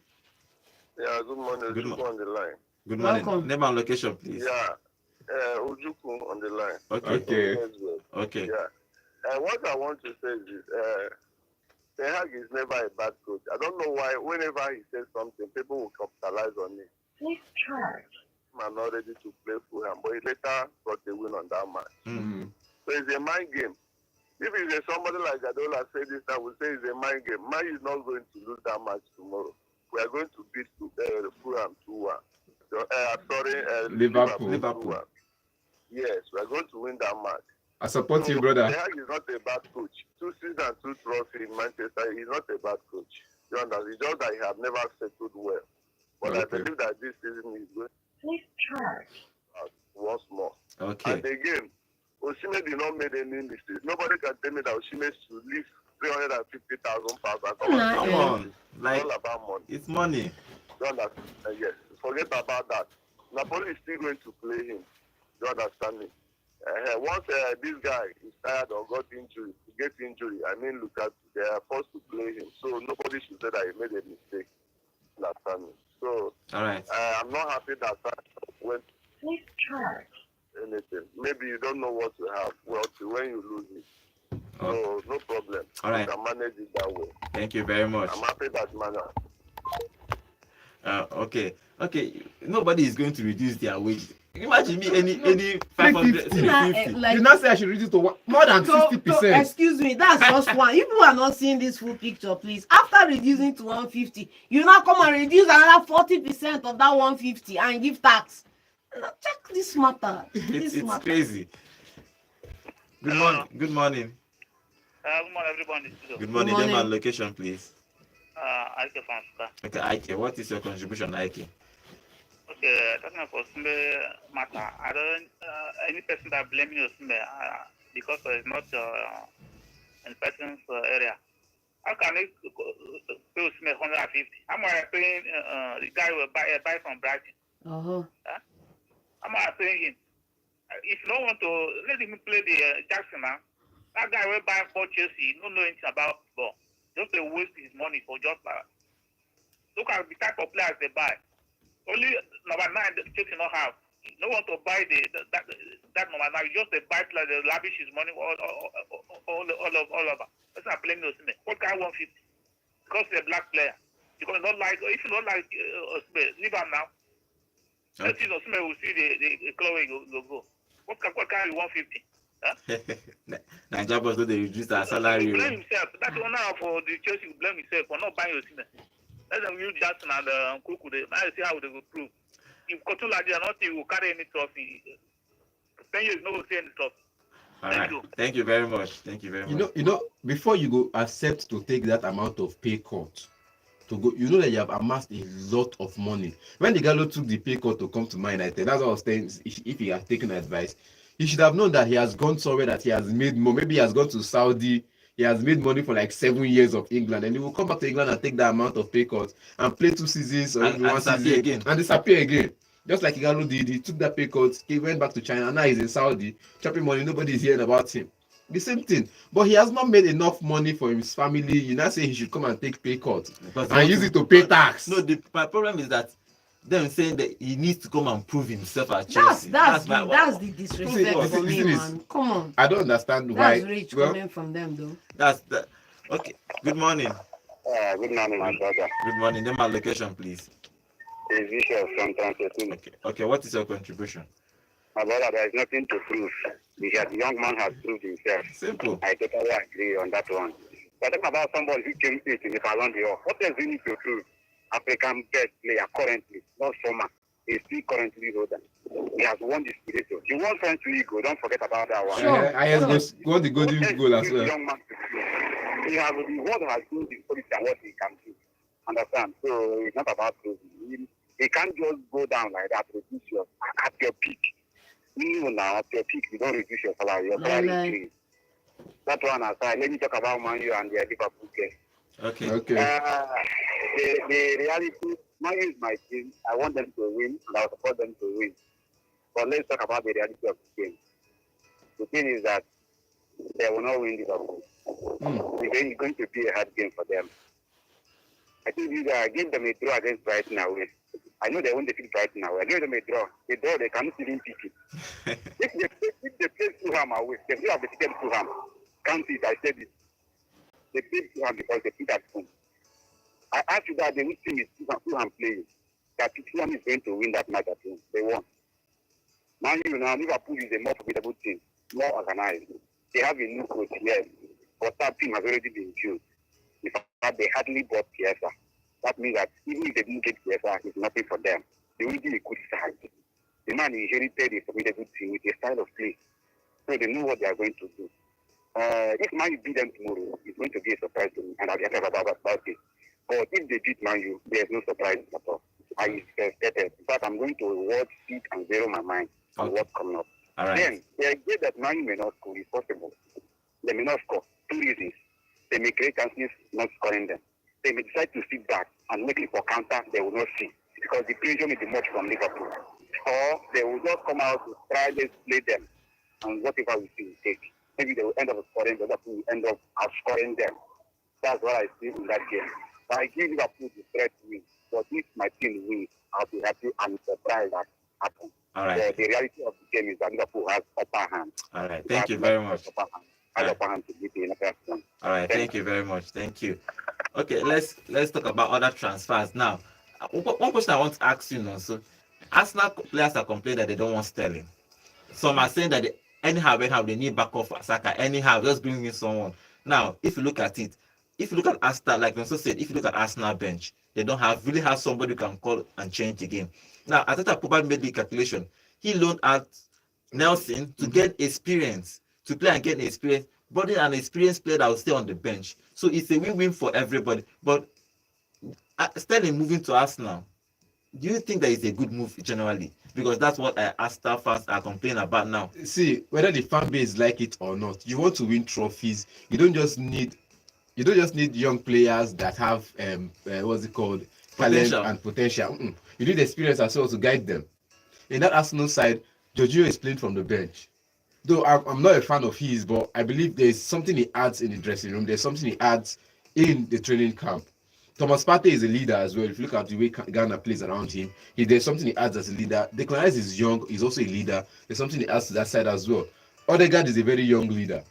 Yeah, good morning. Good Ojuku on the line. Good morning. Welcome. Name and location, please. Yeah, Ojuku on the line. Okay. Okay. Okay. Yeah. What I want to say is this. Ten Hag is never a bad coach. I don't know why whenever he says something, people will capitalize on it. Please charge. I'm not ready to play Fulham, but he later got the win on that match. Mm. So it's a mind game. If it's somebody like Adola say this, I would say it's a mind game. Man is not going to lose that match tomorrow. We are going to beat Fulham 2-1. Liverpool. 2-1. Yes, we are going to win that match. I support you, brother. Ten Hag is not a bad coach. 2 seasons and 2 trophies in Manchester. He's not a bad coach. You understand? It's just that he has never settled well. But I Okay. believe that this season is going Please charge. once more. Okay. And again, Osimhen did not make any mistakes. Nobody can tell me that Osimhen should leave 350,000 pounds. Nah, Come on. It's Like, all about money. it's money. You understand? Yes. Forget about that. Napoli is still going to play him. You understand me? Once this guy is tired or got injury, I mean, look at they are forced to play him. So nobody should say that he made a mistake. You understand me? So All right. I'm not happy that went Please charge. anything. Maybe you don't know what you have. Well, when you lose it. So no problem. All right. You can manage it that way. Thank you very much. I'm happy that manner. Okay. Nobody is going to reduce their wage. Imagine me any 500, 350. Like, You now say I should reduce to more than So, 60%. excuse me, that's just one. If you are not seeing this full picture, please, after reducing to 150, you now come and reduce another 40% of that 150 and give tax. Now, check this matter. It's crazy. Good morning. Good morning, everybody. Good morning. Good Name morning. and location, please. I can answer. Okay, Ike. What is your contribution, Ike? Okay, talking about Osimhen matter, I don't any person that blaming Osimhen because it's not in person's area. How can they pay Osimhen 150? How much are paying the guy will buy from Brighton? Uh-huh. How much are paying him? If you don't want to let him play the Jackson now, that guy will buy for Chelsea. He don't know anything about football. Just they waste his money for just look at the type of players they buy. Only number 9 Chelsea not have. No one to buy that number 9. You just they buy players, they lavish his money all over. That's not playing Osimhen. What guy 150? Because he's a black player. Because not like if you don't like Osimhen, leave him now. Let's see Osimhen will see the Chloe go. What guy 150? Nigeria boys, they reduce their salary. He blame himself. That's the one now for the Chelsea will blame himself for not buying Osimhen. Let them use Jackson and Kuku. I see how they will prove. If Kotula did nothing, will carry any trophy. 10 years, no will see any trophy. All right. Thank you very much. Thank you very much. You know, before you go accept to take that amount of pay cut to go, you know that you have amassed a lot of money. When the Gallo took the pay cut to come to Man United, that's what I was saying. If he had taken advice, he should have known that he has gone somewhere that he has made more. Maybe he has gone to Saudi. He has made money for like 7 years of England, and he will come back to England and take that amount of pay cut and play 2 seasons or and one disappear season again. and disappear again. Just like Igalo did, he took that pay cut, he went back to China, now he's in Saudi, chopping money, nobody is hearing about him. The same thing. But he has not made enough money for his family. You now say he should come and take pay cut and use it to pay tax. No, my problem is that them saying that he needs to come and prove himself at Chelsea. That's the disrespect for me, man. Come on. I don't understand why. That's rich coming from them, though. That's the okay. Good morning. Good morning, my brother. Good morning. Name and location, please. It's Vicious from Transition. Okay. What is your contribution? My brother, there is nothing to prove. The young man has proved himself. Simple. I totally agree on that one. But talking about somebody who came in the Ballon d'Or, what does he need to prove? African best player currently, not former. He's still currently holder. He has won the Scudetto. He won French League. Don't forget about that one. Sure. I has got the golden goal as well. Young man the world has seen the policy and what he can do. Understand? So it's not about proving. He can't just go down like that, reduce your at your peak. Even now, at your peak, you don't reduce your salary. Your salary increase. That one aside, let me talk about Man U and the Liverpool game. Okay. The reality, Man U is my team. I want them to win, and I will support them to win. But let's talk about the reality of the game. The thing is that they will not win Liverpool. It's going to be a hard game for them. I think you give them a draw against Brighton away. I know they won't defeat Brighton away. I give them a draw. A draw, they cannot even pick it. if they play Fulham away, they will have defeated Fulham. Count it, I said it. They played Fulham because they played at home. I asked you that which team is Fulham playing. That Fulham is going to win that match at home. They won. Man U now, Liverpool is a more formidable team, more organized. They have a new coach, yes, but that team has already been built. In fact, they hardly bought Chiesa. That means that even if they didn't get Chiesa, it's nothing for them. They will be a good side. The man inherited a formidable team with a style of play. So they know what they are going to do. If Man U beat them tomorrow, it's going to be a surprise to me, and I'll get about it. But if they beat Man U, there's no surprise at all. I expected. In fact, I'm going to watch it and zero my mind on what's coming up. All right. Then, the idea that Man U may not score is possible. They may not score. Two reasons. They may create chances not scoring them. They may decide to sit back and make it for counter they will not see because the pressure may be much from Liverpool. Or they will just come out to try to play them and whatever we see will take. Maybe they will end up scoring, the Liverpool will end up outscoring them. That's what I see in that game. So I give Liverpool the threat to win. But if my team wins, I'll be happy and surprised that happens. All right. The reality of the game is that Liverpool has upper hand. All right. Thank you very much. All right, thank you very much. Thank you. Okay, let's talk about other transfers now. One question I want to ask you now. So, Arsenal players are complaining that they don't want Sterling. Some are saying that anyhow they need backup for Saka. Anyhow, just bring in someone. Now, if you look at it, if you look at Arsenal, like Nonso said, if you look at Arsenal bench, they don't really have somebody who can call and change the game. Now, Arteta probably made the calculation. He loaned out Nelson to get experience. To play and get experience, but an experienced player that will stay on the bench. So it's a win-win for everybody. But Sterling moving to Arsenal, do you think that is a good move generally? Because that's what Arsenal fans are complaining about now. See, whether the fan base like it or not, you want to win trophies. You don't just need young players that have what's it called, talent and potential. You need experience as well to guide them. In that Arsenal side, Jorginho is playing from the bench. Though I'm not a fan of his, but I believe there's something he adds in the dressing room. There's something he adds in the training camp. Thomas Partey is a leader as well. If you look at the way Ghana plays around him, there's something he adds as a leader. Declan Rice is young. He's also a leader. There's something he adds to that side as well. Odegaard is a very young leader.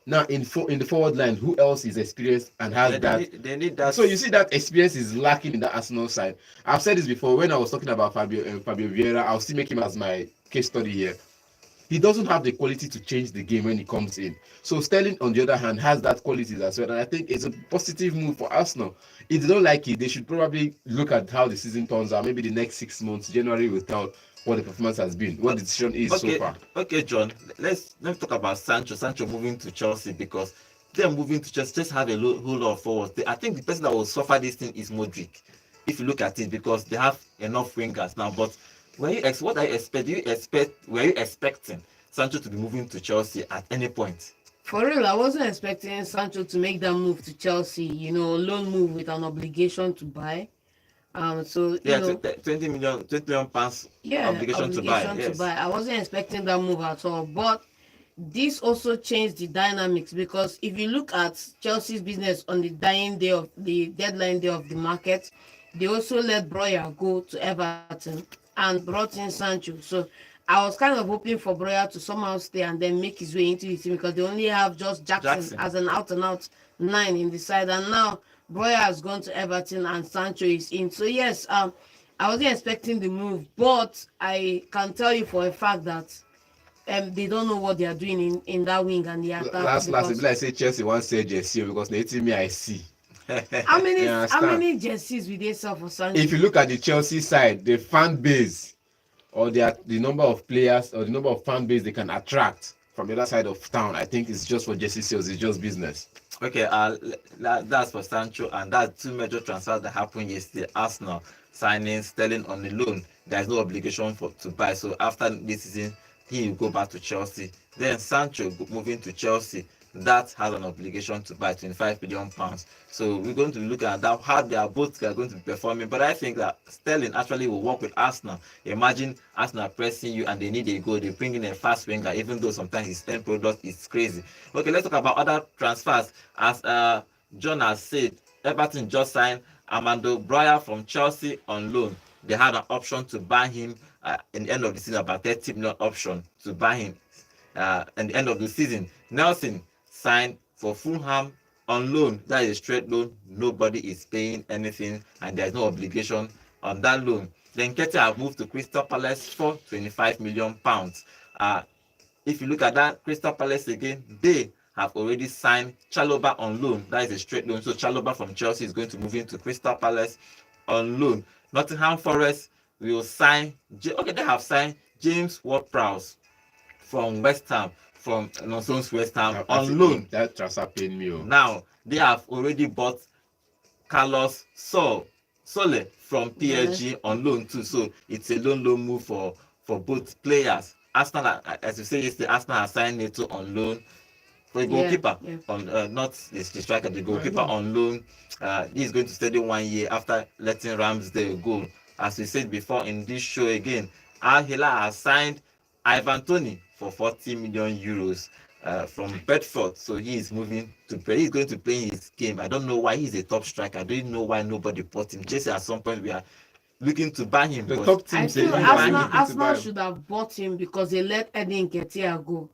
Now, in the forward line, who else is experienced and has They need that. So you see that experience is lacking in the Arsenal side. I've said this before when I was talking about Fabio Vieira. I'll still make him as my case study here. He doesn't have the quality to change the game when he comes in. So Sterling, on the other hand, has that qualities as well. And I think it's a positive move for Arsenal. If they don't like it, they should probably look at how the season turns out. Maybe the next 6 months, January will tell what the performance has been, what the decision is so far. Okay, John. Let's talk about Sancho. Sancho moving to Chelsea because them moving to Chelsea just have a whole lot of forwards. I think the person that will suffer this thing is Modric. If you look at it, because they have enough wingers now, but were you expecting Sancho to be moving to Chelsea at any point? For real, I wasn't expecting Sancho to make that move to Chelsea, loan move with an obligation to buy. So you Yeah, know, 20 million pounds yeah, obligation to buy. obligation to Yes. buy. I wasn't expecting that move at all, but this also changed the dynamics because if you look at Chelsea's business on the dying day of the deadline day of the market, they also let Breuer go to Everton and brought in Sancho. So I was kind of hoping for Breuer to somehow stay and then make his way into the team because they only have just Jackson as an out and out nine in the side, and now Breuer has gone to Everton and Sancho is in. So yes, I wasn't expecting the move, but I can tell you for a fact that they don't know what they are doing in that wing and the attack. Last, it because be like say Chelsea once say Jesse because they me I see. how many You how understand? many jerseys will they sell for Sancho? If you look at the Chelsea side, the fan base or the number of players or the number of fan base they can attract from the other side of town, I think it's just for Jesse sales. It's just business. Okay, that's for Sancho, and that's two major transfers that happened yesterday. Arsenal signing Sterling on the loan. There's no obligation to buy. So after this season, he will go back to Chelsea. Then Sancho moving to Chelsea. That has an obligation to buy 25 million pounds. So we're going to look at that, how they are both going to be performing. But I think that Sterling actually will work with Arsenal. Imagine Arsenal pressing you and they need a goal. They bring in a fast winger, even though sometimes his end product is crazy. Okay, let's talk about other transfers. As John has said, Everton just signed Armando Broja from Chelsea on loan. They had an option to buy him in the end of the season, about 30 million option to buy him at the end of the season. Nelson signed for Fulham on loan. That is a straight loan. Nobody is paying anything and there's no obligation on that loan. Then Nketiah have moved to Crystal Palace for 25 million pounds. If you look at that, Crystal Palace again, they have already signed Chalobah on loan. That is a straight loan. So Chalobah from Chelsea is going to move into Crystal Palace on loan. Nottingham Forest will sign, they have signed James Ward-Prowse from West Ham, from Nonsense West Ham on loan. That transfer paid me. Now, they have already bought Carlos Sole from PSG on loan too. So it's a loan move for both players. Arsenal, as you say yesterday, Arsenal has signed Neto on loan. For a goalkeeper, on not the striker, the goalkeeper on loan. He is going to stay 1 year after letting Ramsdale go. As we said before in this show again, Al Hilal has signed Ivan Toney for 40 million euros from Bedford. So he is moving to play. He's going to play his game. I don't know why he's a top striker. I don't know why nobody bought him. Chelsea at some point we are looking to buy him. The top team I feel Arsenal should have bought him because they let Eddie Nketiah go.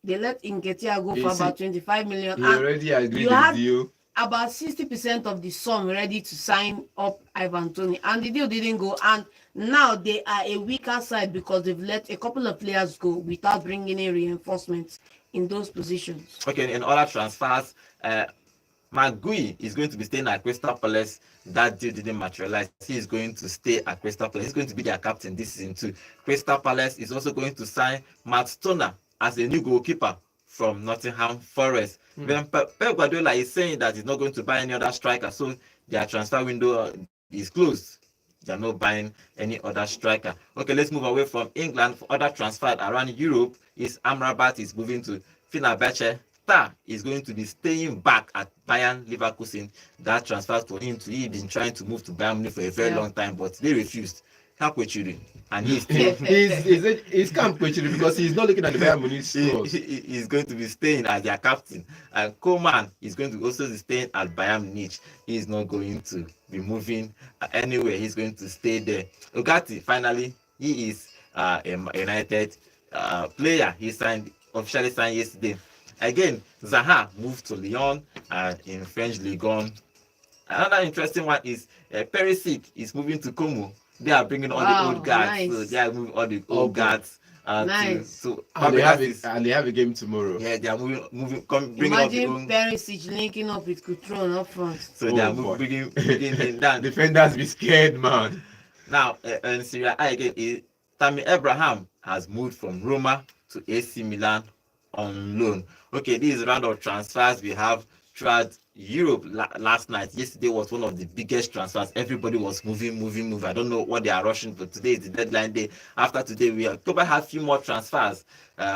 They let Nketiah go for about 25 million. You already agreed with you. About 60% of the sum ready to sign up Ivan Toney, and the deal didn't go. And now they are a weaker side because they've let a couple of players go without bringing in reinforcements in those positions. Okay, in other transfers, Magui is going to be staying at Crystal Palace. That deal didn't materialize. He is going to stay at Crystal Palace. He's going to be their captain this season too. Crystal Palace is also going to sign Matt Stoner as a new goalkeeper from Nottingham Forest. Then Pep Guardiola is saying that he's not going to buy any other striker, so their transfer window is closed. They're not buying any other striker. Okay, let's move away from England. For other transfers around Europe, Amrabat is moving to Fenerbahce. Tah is going to be staying back at Bayern Leverkusen. That transfer for him to he's been trying to move to Bayern Munich for a very long time, but they refused. And he's still he's can't because he's not looking at the Bayern Munich scores. He's going to be staying as their captain, and Koeman is going to also be staying at Bayern Munich. He's not going to be moving anywhere. He's going to stay there. Ugarte, finally, he is a United player. He officially signed yesterday. Again, Zaha moved to Lyon in French Ligue 1. Another interesting one is Perisic is moving to Como. They are bringing all the old guards. Nice. So they are moving all the old guards. Nice. And they have a game tomorrow. Yeah, they are bringing up the Imagine Perisic linking up with Coutron up front. So they are bringing him down. Defenders be scared, man. Now, in Serie A again, Tammy Abraham has moved from Roma to AC Milan on loan. Okay, this is a round of transfers we have throughout Europe last night. Yesterday was one of the biggest transfers. Everybody was moving. I don't know what they are rushing for. Today is the deadline day. After today, we are going to have a few more transfers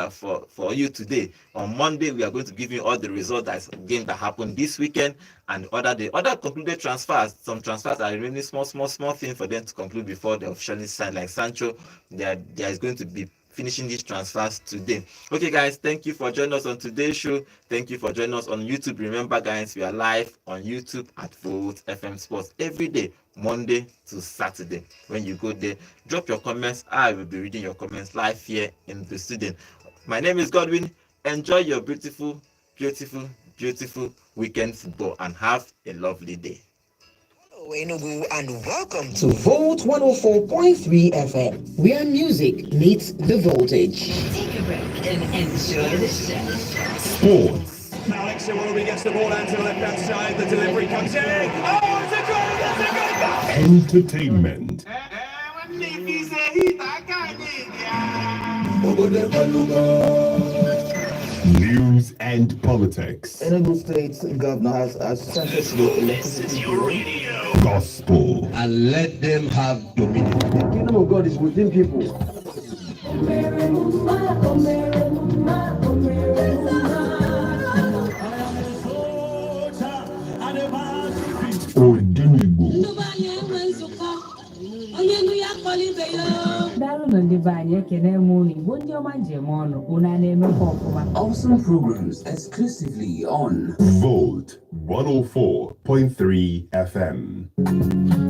for you today. On Monday, we are going to give you all the results of game that happened this weekend and other concluded transfers. Some transfers are remaining small things for them to conclude before they officially sign. Like Sancho, there is going to be finishing these transfers today. Okay, guys, thank you for joining us on today's show. Thank you for joining us on YouTube. Remember, guys, we are live on YouTube at Volt FM Sports every day, Monday to Saturday. When you go there, drop your comments. I will be reading your comments live here in the studio. My name is Godwin. Enjoy your beautiful weekend football and have a lovely day. Enugu, and welcome to Volt 104.3 FM, where music meets the voltage. Take a break and enjoy the show. Sports. Alex Iwobi gets the ball out to the left-hand side. The delivery comes in. Oh, it's a goal! That's a great goal! Entertainment. News and politics. Enugu State Governor has sent us to electricity. Gospel. And let them have dominion. The kingdom of God is within people. Awesome programs exclusively on Volt 104.3 FM.